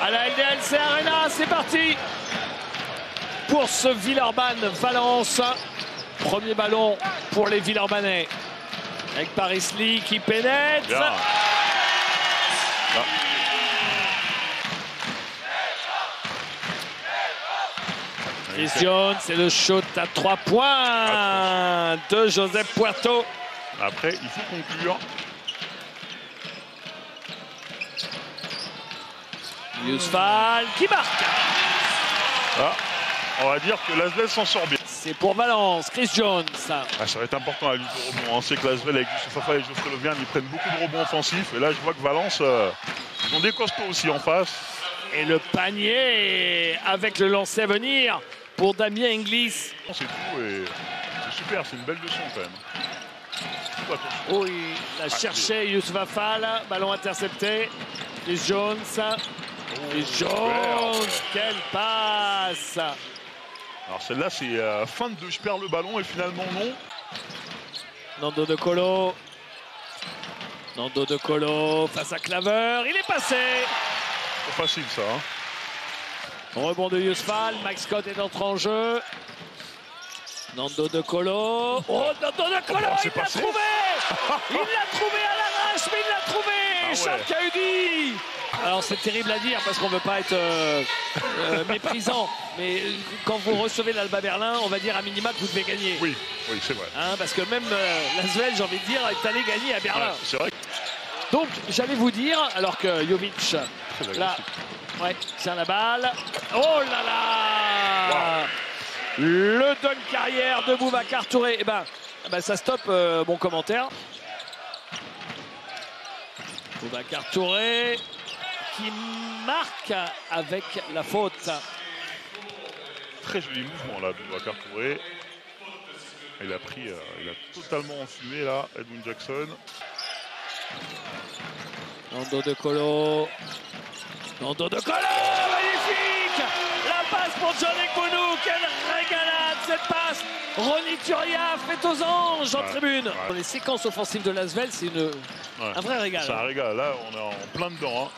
à la LDLC Arena. C'est parti pour ce Villeurbanne-Valence. Premier ballon pour les Villeurbanais. Avec Paris Lee qui pénètre. Bien. Chris Jones, c'est le shoot à 3 points de Joseph Puerto. Après, il faut conclure. Yusfal qui marque. Ah, on va dire que Lasvel s'en sort bien. C'est pour Valence, Chris Jones. Ah, ça va être important à lui de rebond. On sait que Lasvel avec Youssouf Afal et Geoffrey Levian, ils prennent beaucoup de rebonds offensifs. Et là, je vois que Valence, ils ont des costauds aussi en face. Et le panier avec le lancer à venir pour Damien Inglis. C'est tout et c'est super, c'est une belle leçon quand même. Oh, il a cherché Youssouf Afal, ballon intercepté. Chris Jones. Chris Jones, quelle passe! Alors celle-là, c'est fin de deux, je perds le ballon et finalement non. Nando De Colo. Nando De Colo face à Claver, il est passé! C'est facile ça. Hein. Rebond de Yusfal, Max Scott est entré en jeu. Nando De Colo. Oh, Nando De Colo, il l'a trouvé! Il l'a trouvé à l'arrache, mais il l'a trouvé! Ah ouais. Charles Cahudi! Alors c'est terrible à dire parce qu'on ne veut pas être méprisant, mais quand vous recevez l'Alba Berlin, on va dire à minima que vous devez gagner. Oui, oui, c'est vrai. Hein, parce que même l'Asvel, j'ai envie de dire, est allé gagner à Berlin. Ouais, c'est vrai. Donc j'allais vous dire, alors que Jovic, là, ouais, tient la balle. Oh là là! Wow. Le dunk carrière de Boubacar Touré. Eh ben, ça stoppe mon commentaire. Boubacar Touré qui marque avec la faute. Très joli mouvement là de Boubacar Touré. Il a pris, il a totalement enfumé là, Edwin Jackson. Nando De Colo. Nando De Colo, magnifique! La passe pour John Ekbounou, quelle régalade cette passe! Ronny Turia fait aux anges en tribune. Ouais. Les séquences offensives de Lasvel, c'est un vrai régal. C'est un régal, là on est en plein dedans. Hein.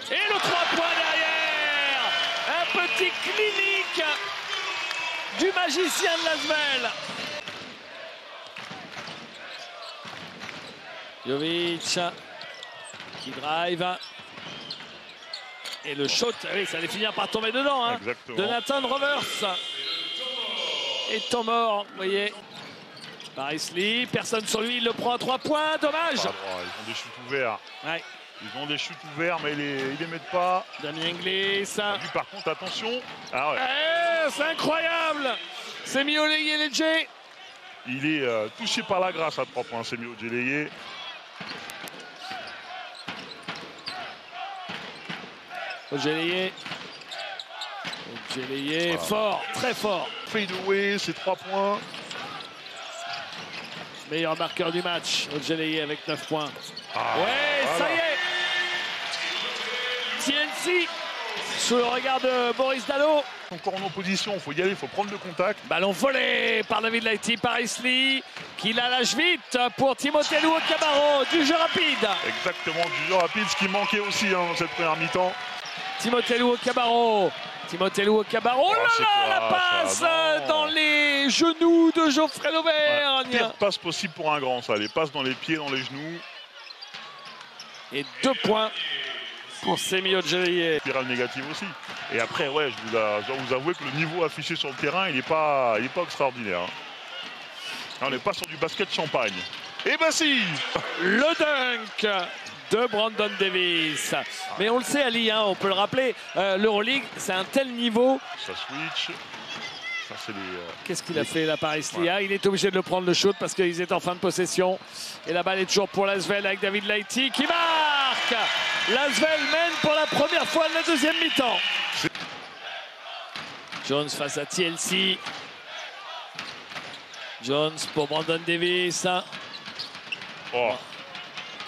Et le 3 points derrière! Un petit clinique du magicien de Lasvel. Jovic qui drive. Et le shot, oui, ça allait finir par tomber dedans. Hein, de Nathan Rovers. Et temps mort, vous voyez. Paris Lee, personne sur lui, il le prend à 3 points, dommage. Ils ont des shoots ouverts. Ouais. Ils ont des shoots ouverts, mais ils les mettent pas. Damien Inglis. Lui, par contre, attention. Ah ouais. C'est incroyable. Semi Olégué. Il est touché par la grâce à 3 points, Semi Olégué. Ojeleye, voilà. Fort, très fort. Fade away, c'est 3 points. Meilleur marqueur du match, Ojeleye avec 9 points. Ah, ouais, voilà. Ça y est. TNC, sous le regard de Boris Dallot. Encore en opposition, il faut y aller, il faut prendre le contact. Ballon volé par David Laïti, Paris Lee, qui la lâche vite pour Timothée Louo-Cabarro, du jeu rapide. Exactement, du jeu rapide, ce qui manquait aussi dans cette première mi-temps. Timothée Louo-Cabarro. Oh là là, la passe dans les genoux de Geoffrey Levergne. Pire passe possible pour un grand, ça. Les passes dans les pieds, dans les genoux. Et 2 points pour Semi Ojeleye. Spirale négative aussi. Et après, ouais, je dois vous avouer que le niveau affiché sur le terrain, il n'est pas extraordinaire. Hein. Là, on n'est pas sur du basket champagne. Et ben si. Le dunk de Brandon Davis. Mais on le sait, Ali, hein, on peut le rappeler, l'Euroleague, c'est un tel niveau. Ça switch. Ça, c'est les... Qu'est-ce qu'il a fait, la Paris Lee? Il est obligé de le prendre le shoot parce qu'ils étaient en fin de possession. Et la balle est toujours pour Lasvel avec David Laïti qui marque. Lasvel mène pour la première fois de la deuxième mi-temps. Jones face à TLC. Jones pour Brandon Davis. Oh.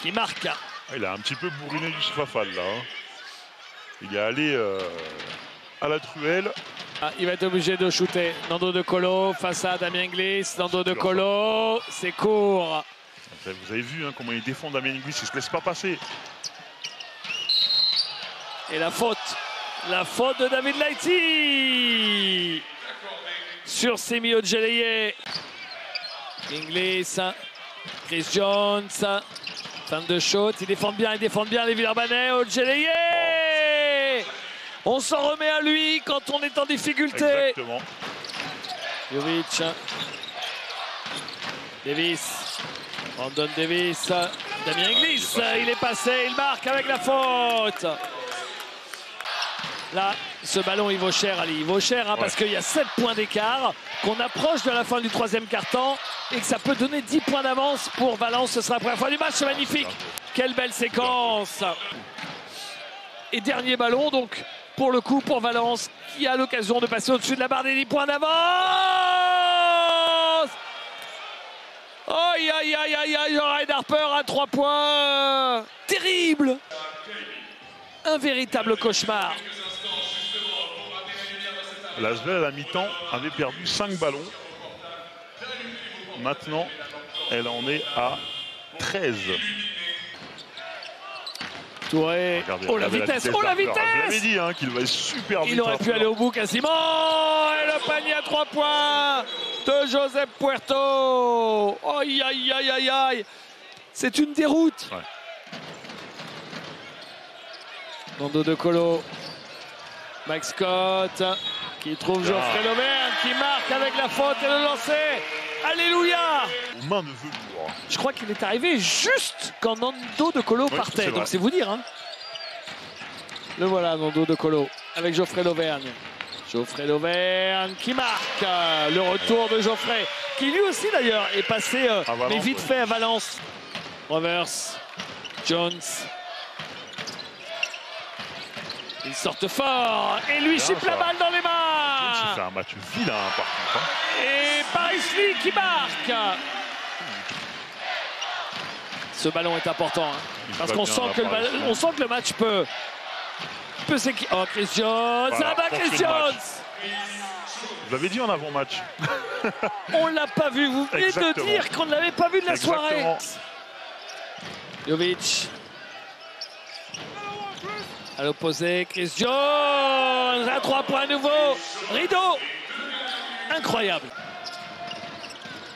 Qui marque. Il a un petit peu bourriné Youssouf Afal là. Hein. Il est allé à la truelle. Il va être obligé de shooter. Nando De Colo face à Damien Inglis. Nando De Colo, c'est court. Vous avez vu hein, comment il défend Damien Inglis, il ne se laisse pas passer. Et la faute de David Lighty sur Semi Ojeleye. Inglis, Chris Jones, fin de shoot, ils défendent bien les Villeurbanais. Ojeleye, on s'en remet à lui quand on est en difficulté. Exactement. Jovic, Davis, Brandon Davis, Damien Inglis, il est passé, il marque avec la faute. Là, ce ballon, il vaut cher, Ali. Il vaut cher, hein, parce qu'il y a 7 points d'écart, qu'on approche de la fin du 3e quart-temps et que ça peut donner 10 points d'avance pour Valence. Ce sera la première fois du match, c'est magnifique. Quelle belle séquence. Et dernier ballon, donc, pour le coup, pour Valence, qui a l'occasion de passer au-dessus de la barre des 10 points d'avance. Aïe, aïe, aïe, aïe, aïe, Red Harper à 3 points. Terrible. Un véritable cauchemar. L'Asvel à la mi-temps avait perdu 5 ballons. Maintenant, elle en est à 13. Touré. Regardez, Oh la vitesse, oh la vitesse. Je l'avais dit hein, qu'il va être super vite. Il aurait pu aller au bout quasiment. Et le panier à 3 points de Josep Puerto. Aïe, aïe, aïe, aïe, aïe. C'est une déroute. Ouais. Nando De Colo. Max Scott qui trouve Geoffrey Lauvergne qui marque avec la faute et le lancer. Alléluia. Aux mains de velours. Je crois qu'il est arrivé juste quand Nando De Colo partait. Donc c'est vous dire. Hein. Le voilà, Nando De Colo avec Geoffrey Lauvergne. Geoffrey Lauvergne qui marque. Le retour de Geoffrey, qui lui aussi d'ailleurs est passé, Valence, mais vite fait à Valence. Reverse. Jones. Ils sortent fort et lui chipe la balle dans les mains. C'est un match vilain par contre. Hein. Et Paris Lee qui marque. Ce ballon est important hein, parce qu'on sent que le match peut s'équilibrer. Oh, Chris Jones, voilà, Chris Jones. Vous l'avez dit en avant-match. On l'a pas vu. Vous venez de dire qu'on ne l'avait pas vu de la soirée. Jovic. À l'opposé, Chris Jones, à 3 points à nouveau, rideau, incroyable.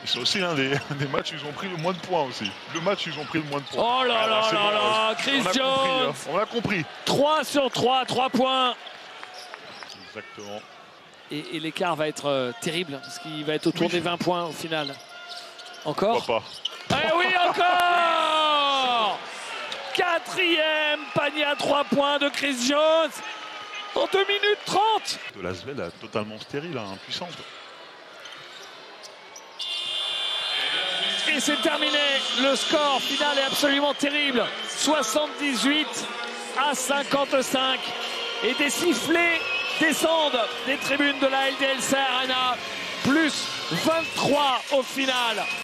C'est aussi l'un des matchs où ils ont pris le moins de points aussi. Le match où ils ont pris le moins de points. Oh là là là là, Chris Jones. On l'a compris. 3 sur 3, 3 points. Exactement. Et l'écart va être terrible, parce qu'il va être autour des 20 points au final. Encore? Pourquoi pas? Eh oui, encore. 4e panier à 3 points de Chris Jones en 2 minutes 30. De l'Asvel totalement stérile, hein, impuissante. Et c'est terminé. Le score final est absolument terrible. 78 à 55. Et des sifflets descendent des tribunes de la LDLC Arena. Plus 23 au final.